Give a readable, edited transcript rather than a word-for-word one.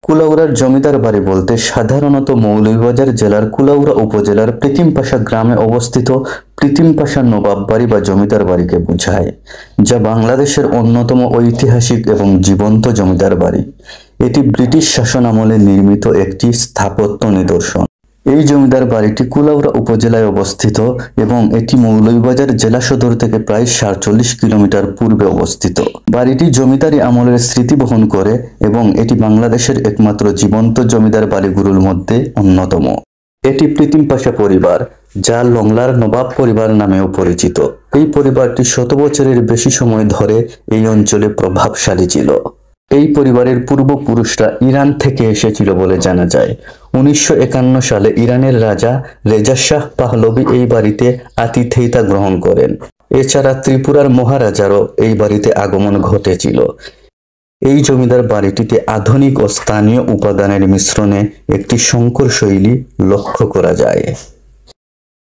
কুলাউড়ার জমিদার বাড়ি বলতে সাধারণত মৌলভীবাজার জেলার কুলাউড়া উপজেলার প্রীতিমপাশা গ্রামে অবস্থিত প্রীতিমপাশা নবাব বাড়ি বা জমিদার বাড়িকে বোঝায়, যা বাংলাদেশের অন্যতম ঐতিহাসিক এবং জীবন্ত জমিদার বাড়ি। এটি ব্রিটিশ শাসনামলে নির্মিত একটি স্থাপত্য নিদর্শন। এই জমিদার বাড়িটি কুলাউড়া উপজেলায় অবস্থিত এবং এটি মৌলভীবাজার জেলা সদর থেকে প্রায় ৪৭ কিলোমিটার পূর্বে অবস্থিত। বাড়িটি জমিদারি আমলের স্মৃতি বহন করে এবং এটি বাংলাদেশের একমাত্র জীবন্ত জমিদার বাড়িগুলোর মধ্যে অন্যতম। এটি প্রীতিমপাশা পরিবার, যা লংলার নবাব পরিবার নামেও পরিচিত। এই পরিবারটি ১০০ বছরের বেশি সময় ধরে এই অঞ্চলে প্রভাবশালী ছিল। এই পরিবারের পূর্বপুরুষরা ইরান থেকে এসেছিল বলে জানা যায়। ১৯৫১ সালে ইরানের রাজা রেজা শাহ পাহলভি এই বাড়িতে আতিথেয়তা গ্রহণ করেন। এছাড়া ত্রিপুরার মহারাজারও এই বাড়িতে আগমন ঘটেছিল। এই জমিদার বাড়িটিতে আধুনিক ও স্থানীয় উপাদানের মিশ্রণে একটি সংকর শৈলী লক্ষ্য করা যায়।